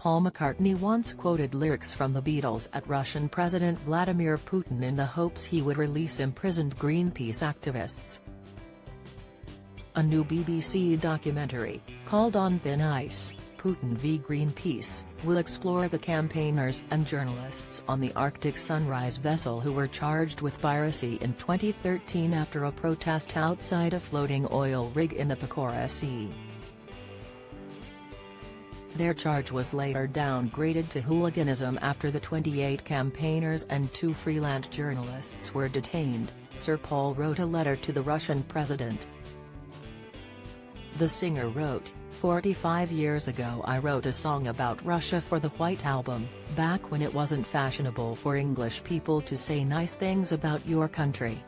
Paul McCartney once quoted lyrics from the Beatles at Russian President Vladimir Putin in the hopes he would release imprisoned Greenpeace activists. A new BBC documentary, called On Thin Ice, Putin v Greenpeace, will explore the campaigners and journalists on the Arctic Sunrise vessel who were charged with piracy in 2013 after a protest outside a floating oil rig in the Pechora Sea. Their charge was later downgraded to hooliganism after the 28 campaigners and 2 freelance journalists were detained, Sir Paul wrote a letter to the Russian president. The singer wrote, "45 years ago I wrote a song about Russia for the White Album, back when it wasn't fashionable for English people to say nice things about your country.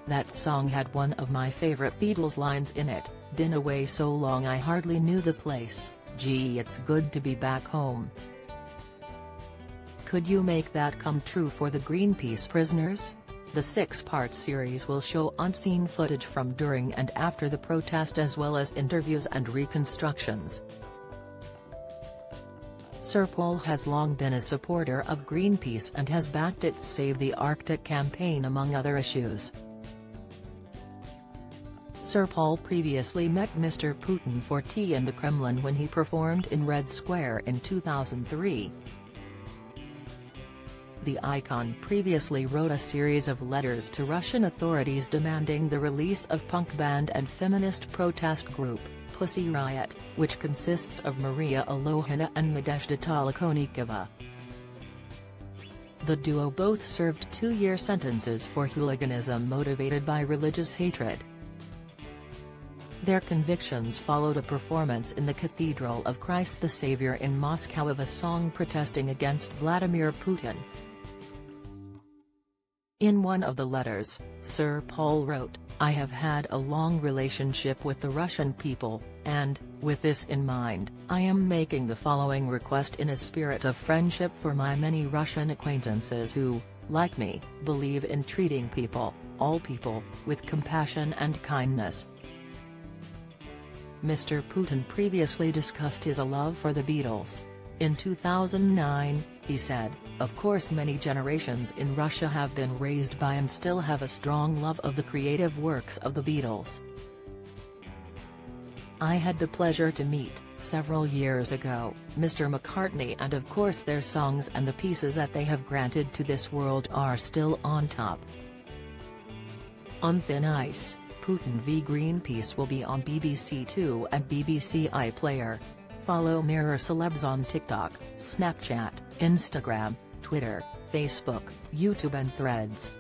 That song had one of my favorite Beatles lines in it, 'Been away so long I hardly knew the place, gee it's good to be back home.' Could you make that come true for the Greenpeace prisoners?" The 6-part series will show unseen footage from during and after the protest as well as interviews and reconstructions. Sir Paul has long been a supporter of Greenpeace and has backed its Save the Arctic campaign among other issues. Sir Paul previously met Mr. Putin for tea in the Kremlin when he performed in Red Square in 2003. The icon previously wrote a series of letters to Russian authorities demanding the release of punk band and feminist protest group, Pussy Riot, which consists of Maria Alohina and Nadezhda Tolokonikova. The duo both served 2-year sentences for hooliganism motivated by religious hatred. Their convictions followed a performance in the Cathedral of Christ the Saviour in Moscow of a song protesting against Vladimir Putin. In one of the letters, Sir Paul wrote, "I have had a long relationship with the Russian people, and, with this in mind, I am making the following request in a spirit of friendship for my many Russian acquaintances who, like me, believe in treating people, all people, with compassion and kindness." Mr. Putin previously discussed his love for the Beatles. In 2009, he said, "Of course many generations in Russia have been raised by and still have a strong love of the creative works of the Beatles. I had the pleasure to meet, several years ago, Mr. McCartney and of course their songs and the pieces that they have granted to this world are still on top." On Thin Ice, Putin v Greenpeace will be on BBC Two and BBC iPlayer. Follow Mirror Celebs on TikTok, Snapchat, Instagram, Twitter, Facebook, YouTube and Threads.